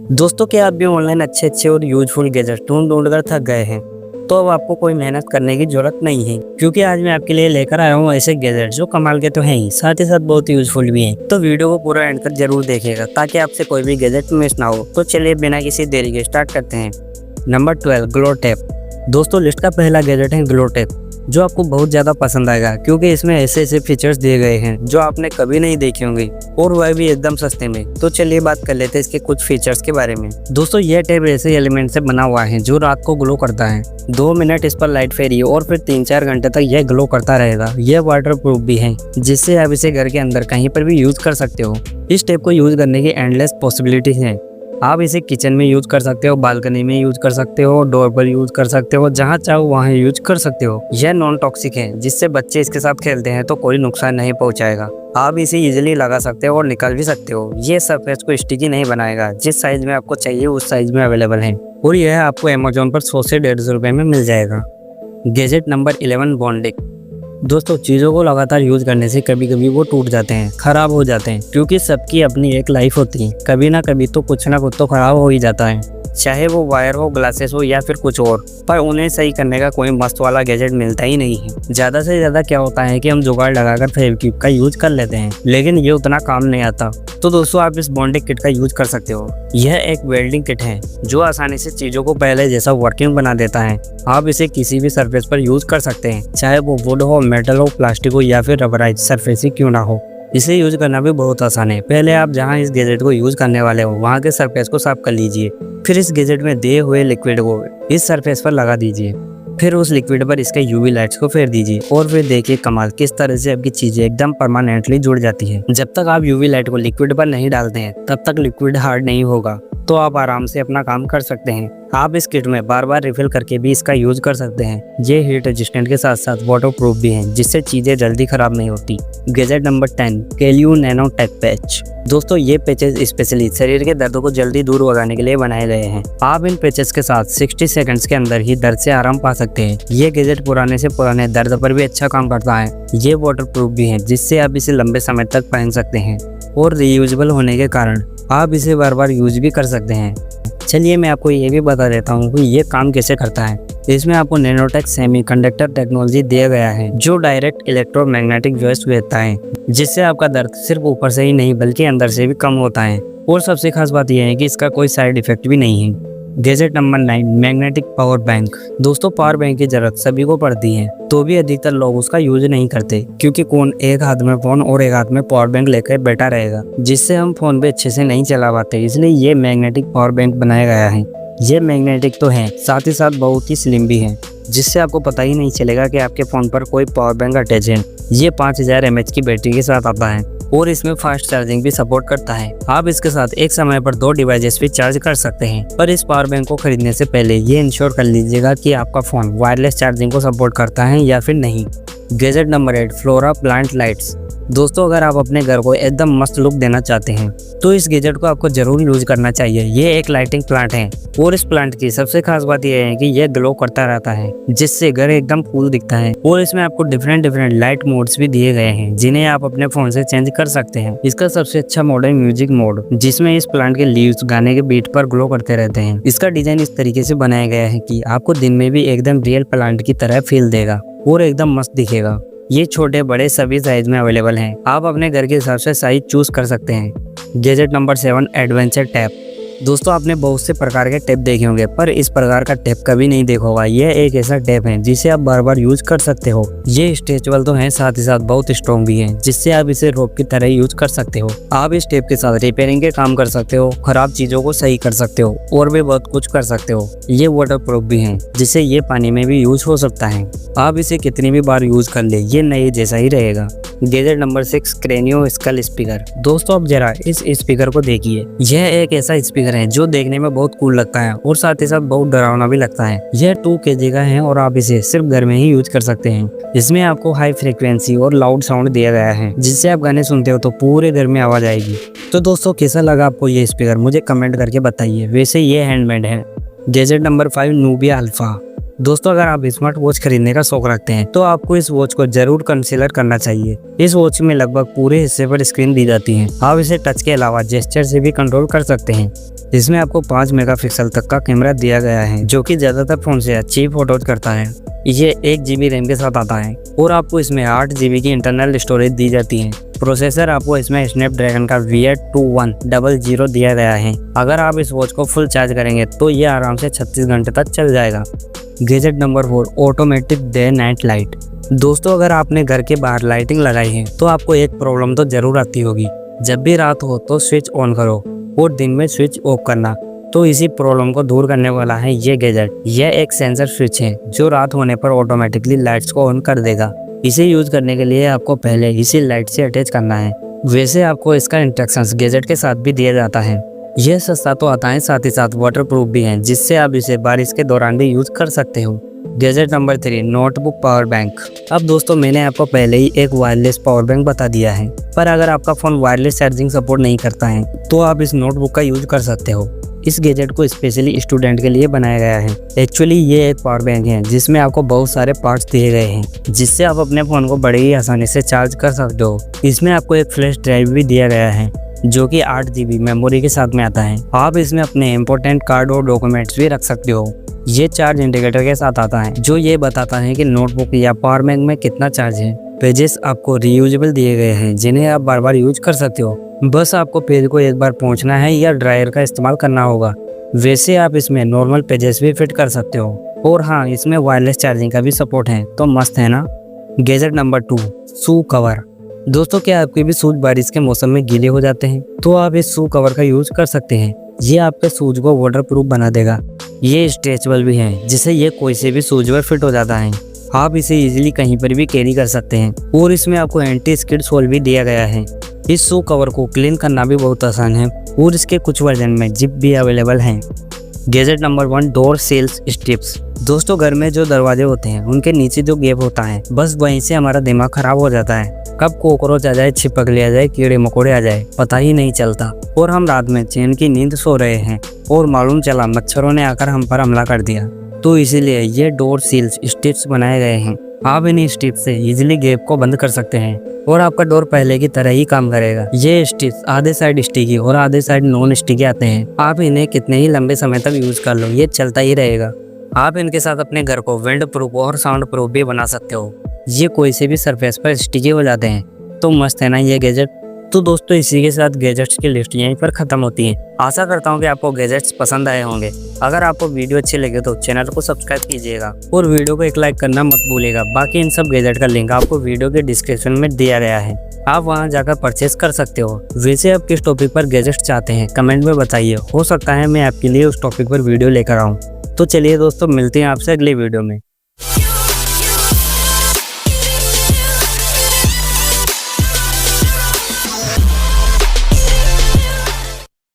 दोस्तों, क्या आप भी ऑनलाइन अच्छे और यूजफुल गैजेट ढूंढ कर थक गए हैं? तो अब आपको कोई मेहनत करने की जरूरत नहीं है, क्योंकि आज मैं आपके लिए लेकर आया हूँ ऐसे गैजेट जो कमाल के तो हैं ही, साथ ही साथ बहुत यूजफुल भी हैं। तो वीडियो को पूरा एंड तक जरूर देखिएगा ताकि आपसे कोई भी गैजेट मिस ना हो। तो चलिए बिना किसी देरी के स्टार्ट करते हैं। Number 12, glow tape. दोस्तों, लिस्ट का पहला गैजेट है ग्लो टेप, जो आपको बहुत ज़्यादा पसंद आएगा क्योंकि इसमें ऐसे फीचर्स दिए गए हैं जो आपने कभी नहीं देखे होंगे, और वह भी एकदम सस्ते में। तो चलिए बात कर लेते हैं इसके कुछ फीचर्स के बारे में। दोस्तों, यह टेप ऐसे एलिमेंट से बना हुआ है जो रात को ग्लो करता है। 2 मिनट इस पर लाइट फेरिए और फिर 3-4 घंटे तक यह ग्लो करता रहेगा। यह वाटर प्रूफ भी है, जिससे आप इसे घर के अंदर कहीं पर भी यूज कर सकते हो। इस टेप को यूज करने की एंडलेस पॉसिबिलिटीज हैं। आप इसे किचन में यूज कर सकते हो, बालकनी में यूज कर सकते हो, डोर पर यूज कर सकते हो, जहां चाहो वहां यूज कर सकते हो। यह नॉन टॉक्सिक है, जिससे बच्चे इसके साथ खेलते हैं तो कोई नुकसान नहीं पहुंचाएगा। आप इसे इजीली लगा सकते हो और निकाल भी सकते हो। ये सरफेस को स्टिकी नहीं बनाएगा। जिस साइज में आपको चाहिए उस साइज में अवेलेबल है, और यह आपको अमेजोन पर 100 से 150 रुपए में मिल जाएगा। Gadget number 11, bonding. दोस्तों, चीज़ों को लगातार यूज करने से कभी कभी वो टूट जाते हैं, खराब हो जाते हैं, क्योंकि सबकी अपनी एक लाइफ होती है। कभी ना कभी तो कुछ ना कुछ तो खराब हो ही जाता है, चाहे वो वायर हो, ग्लासेस हो या फिर कुछ और। पर उन्हें सही करने का कोई मस्त वाला गैजेट मिलता ही नहीं है। ज़्यादा से ज़्यादा क्या होता है कि हम जुगाड़ लगाकर फेविक्विक का यूज कर लेते हैं, लेकिन ये उतना काम नहीं आता। तो दोस्तों, आप इस बॉन्डिंग किट का यूज कर सकते हो। यह एक वेल्डिंग किट है जो आसानी से चीज़ों को पहले जैसा वर्किंग बना देता है। आप इसे किसी भी सरफेस पर यूज कर सकते हैं, चाहे वो वुड हो, मेटल हो, प्लास्टिक हो या फिर रबराइज सरफेस ही क्यों ना हो। इसे यूज करना भी बहुत आसान है। पहले आप जहां इस गैजेट को यूज करने वाले हो वहां के सरफेस को साफ कर लीजिए। फिर इस गैजेट में दिए हुए लिक्विड को इस सरफेस पर लगा दीजिए। फिर उस लिक्विड पर इसके यूवी लाइट्स को फेर दीजिए, और फिर देखिए कमाल, किस तरह से आपकी चीजें एकदम परमानेंटली जुड़ जाती है। जब तक आप यूवी लाइट को लिक्विड पर नहीं डालते हैं तब तक लिक्विड हार्ड नहीं होगा, तो आप आराम से अपना काम कर सकते हैं। आप इस किट में बार बार रिफिल करके भी इसका यूज कर सकते हैं। ये हीट रेजिस्टेंट के साथ साथ वाटर प्रूफ भी हैं, जिससे चीजें जल्दी खराब नहीं होती। Gadget number 10, Kaleo nano tech patch. दोस्तों, ये पैचेस स्पेशली शरीर के दर्दों को जल्दी दूर भगाने के लिए बनाए गए हैं। आप इन पैचेस के साथ 60 सेकंड्स के अंदर ही दर्द से आराम पा सकते हैं। ये गैजेट पुराने से पुराने दर्द पर भी अच्छा काम करता है। ये वाटर प्रूफ भी है, जिससे आप इसे लंबे समय तक पहन सकते हैं, और रीयूजेबल होने के कारण आप इसे बार बार यूज भी कर सकते हैं। चलिए मैं आपको ये भी बता देता हूँ कि ये काम कैसे करता है। इसमें आपको नैनोटेक सेमीकंडक्टर टेक्नोलॉजी दिया गया है, जो डायरेक्ट इलेक्ट्रोमैग्नेटिक वेव्स देता है, जिससे आपका दर्द सिर्फ ऊपर से ही नहीं बल्कि अंदर से भी कम होता है। और सबसे खास बात यह है कि इसका कोई साइड इफेक्ट भी नहीं है। Gadget number 9, magnetic power bank. दोस्तों, पावर बैंक की जरूरत सभी को पड़ती है, तो भी अधिकतर लोग उसका यूज नहीं करते, क्योंकि कौन एक हाथ में फोन और एक हाथ में पावर बैंक लेकर बैठा रहेगा, जिससे हम फोन पे अच्छे से नहीं चला पाते। इसलिए ये मैग्नेटिक पावर बैंक बनाया गया है। ये मैग्नेटिक तो है, साथ ही साथ बहुत ही स्लिम भी है, जिससे आपको पता ही नहीं चलेगा कि आपके फोन पर कोई पावर बैंक अटैच है। ये 5000 mAh की बैटरी के साथ आता है, और इसमें फास्ट चार्जिंग भी सपोर्ट करता है। आप इसके साथ एक समय पर 2 डिवाइसेस भी चार्ज कर सकते हैं। पर इस पावर बैंक को खरीदने से पहले ये इंश्योर कर लीजिएगा कि आपका फोन वायरलेस चार्जिंग को सपोर्ट करता है या फिर नहीं। Gadget number 8, flora plant lights. दोस्तों, अगर आप अपने घर को एकदम मस्त लुक देना चाहते हैं तो इस गैजेट को आपको जरूर यूज करना चाहिए। ये एक लाइटिंग प्लांट है, और इस प्लांट की सबसे खास बात यह है कि यह ग्लो करता रहता है, जिससे घर एकदम कूल दिखता है। और इसमें आपको डिफरेंट लाइट मोड्स भी दिए गए हैं, जिन्हें आप अपने फोन से चेंज कर सकते हैं। इसका सबसे अच्छा मोड है म्यूजिक मोड, जिसमें इस प्लांट के लीव्स गाने के बीट पर ग्लो करते रहते हैं। इसका डिजाइन इस तरीके से बनाया गया है कि आपको दिन में भी एकदम रियल प्लांट की तरह फील देगा और एकदम मस्त दिखेगा। ये छोटे बड़े सभी साइज में अवेलेबल हैं। आप अपने घर के हिसाब से साइज चूज कर सकते हैं। Gadget number 7, adventure tap. दोस्तों, आपने बहुत से प्रकार के टेप देखे होंगे, पर इस प्रकार का टेप कभी नहीं देखा होगा। यह एक ऐसा टेप है जिसे आप बार बार यूज कर सकते हो। ये स्ट्रेचेबल तो है, साथ ही साथ बहुत स्ट्रॉन्ग भी है, जिससे आप इसे रोप की तरह यूज कर सकते हो। आप इस टेप के साथ रिपेयरिंग के काम कर सकते हो, खराब चीजों को सही कर सकते हो, और भी बहुत कुछ कर सकते हो। ये वाटर प्रूफ भी है, जिससे ये पानी में भी यूज हो सकता है। आप इसे कितनी भी बार यूज कर ले, ये नए जैसा ही रहेगा। Gadget number 6, cranio skull speaker. दोस्तों, अब जरा इस स्पीकर को देखिए। यह एक ऐसा स्पीकर है जो देखने में बहुत कूल लगता है और साथ ही साथ बहुत डरावना भी लगता है। यह 2 kg का है और आप इसे सिर्फ घर में ही यूज कर सकते हैं। इसमें आपको हाई फ्रीक्वेंसी और लाउड साउंड दिया गया है, जिससे आप गाने सुनते हो तो पूरे घर में आवाज आएगी। तो दोस्तों, कैसा लगा आपको ये स्पीकर, मुझे कमेंट करके बताइए। वैसे ये हैंडमेड है। Gadget number 5, Nubia alpha. दोस्तों अगर आप स्मार्ट वॉच खरीदने का शौक रखते हैं तो आपको इस वॉच को जरूर कंसीडर करना चाहिए। इस वॉच में लगभग पूरे हिस्से पर स्क्रीन दी जाती है। आप इसे टच के अलावा जेस्चर से भी कंट्रोल कर सकते हैं। इसमें आपको 5 मेगापिक्सल तक का कैमरा दिया गया है जो कि ज्यादातर फोन से अच्छी फोटोज करता है। ये 1 GB रैम के साथ आता है और आपको इसमें 8 GB की इंटरनल स्टोरेज दी जाती है। प्रोसेसर आपको इसमें स्नैपड्रैगन का VA2100 दिया गया है। अगर आप इस वॉच को फुल चार्ज करेंगे तो ये आराम से 36 घंटे तक चल जाएगा। Gadget number 4, automatic day night light. दोस्तों अगर आपने घर के बाहर लाइटिंग लगाई है तो आपको एक प्रॉब्लम तो जरूर आती होगी। जब भी रात हो तो स्विच ऑन करो और दिन में स्विच ऑफ करना। तो इसी प्रॉब्लम को दूर करने वाला है ये गैजेट। यह एक सेंसर स्विच है जो रात होने पर ऑटोमेटिकली लाइट्स को ऑन कर देगा। इसे यूज करने के लिए आपको पहले इसी लाइट से अटैच करना है। वैसे आपको इसका इंस्ट्रक्शंस गैजेट के साथ भी दिया जाता है। यह सस्ता तो आता है, साथ ही साथ वाटरप्रूफ भी है, जिससे आप इसे बारिश के दौरान भी यूज कर सकते हो। Gadget number 3, notebook power bank. अब दोस्तों मैंने आपको पहले ही एक वायरलेस पावर बैंक बता दिया है, पर अगर आपका फोन वायरलेस चार्जिंग सपोर्ट नहीं करता है तो आप इस नोटबुक का यूज कर सकते हो। इस गैजेट को स्पेशली स्टूडेंट के लिए बनाया गया है। एक्चुअली ये एक पावर बैंक है जिसमें आपको बहुत सारे पार्ट्स दिए गए हैं, जिससे आप अपने फोन को बड़े ही आसानी से चार्ज कर सकते हो। इसमें आपको एक फ्लैश ड्राइव भी दिया गया है जो कि 8 GB मेमोरी के साथ में आता है। आप इसमें अपने इम्पोर्टेंट कार्ड और डॉक्यूमेंट्स भी रख सकते हो। ये चार्ज इंडिकेटर के साथ आता है जो ये बताता है कि नोटबुक या पावर बैंक में कितना चार्ज है। पेजेस आपको रीयूजेबल दिए गए हैं जिन्हें आप बार बार यूज कर सकते हो। बस आपको पेज को एक बार पहुंचना है या ड्रायर का इस्तेमाल करना होगा। वैसे आप इसमें नॉर्मल पेजेस भी फिट कर सकते हो और हाँ, इसमें वायरलेस चार्जिंग का भी सपोर्ट है, तो मस्त है ना। Gadget number 2, shoe cover. दोस्तों क्या आपके भी शूज बारिश के मौसम में गीले हो जाते हैं तो आप इस शू कवर का यूज कर सकते हैं। ये आपके शूज को वाटरप्रूफ बना देगा। ये स्ट्रेचेबल भी है जिससे ये कोई से भी शूज पर फिट हो जाता है। आप इसे इजीली कहीं पर भी कैरी कर सकते हैं और इसमें आपको एंटी स्किड सोल भी दिया गया है। इस शू कवर को क्लीन करना भी बहुत आसान है और इसके कुछ वर्जन में जिप भी अवेलेबल हैं। Gadget number 1, door seals strips. दोस्तों घर में जो दरवाजे होते हैं उनके नीचे जो गैप होता है, बस वहीं से हमारा दिमाग खराब हो जाता है। कब कॉकरोच आ जाए, छिपक लिया जाए, कीड़े मकोड़े आ जाए, पता ही नहीं चलता और हम रात में चैन की नींद सो रहे हैं और मालूम चला मच्छरों ने आकर हम पर हमला कर दिया। तो इसीलिए ये डोर सील्स स्ट्रिप्स बनाए गए हैं। आप इन स्ट्रिप्स से इजीली गैप को बंद कर सकते हैं और आपका डोर पहले की तरह ही काम करेगा। ये स्ट्रिप्स आधे साइड स्टिकी और आधे साइड नॉन स्टिकी आते हैं। आप इन्हें कितने ही लंबे समय तक यूज कर लो, ये चलता ही रहेगा। आप इनके साथ अपने घर को विंड प्रूफ और साउंड प्रूफ भी बना सकते हो। ये कोई से भी सरफेस पर स्टिकी हो जाते हैं। तो मस्त है ना ये गैजेट। तो दोस्तों इसी के साथ गैजेट्स की लिस्ट यहीं पर खत्म होती है। आशा करता हूँ कि आपको गैजेट्स पसंद आए होंगे। अगर आपको वीडियो अच्छी लगे तो चैनल को सब्सक्राइब कीजिएगा और वीडियो को एक लाइक करना मत भूलिएगा। बाकी इन सब गैजेट का लिंक आपको वीडियो के डिस्क्रिप्शन में दिया गया है, आप वहां जाकर परचेस कर सकते हो। वैसे आप किस टॉपिक पर गैजेट्स चाहते हैं कमेंट में बताइए, हो सकता है मैं आपके लिए उस टॉपिक पर वीडियो लेकर आऊँ। तो चलिए दोस्तों मिलते हैं आपसे अगले वीडियो में।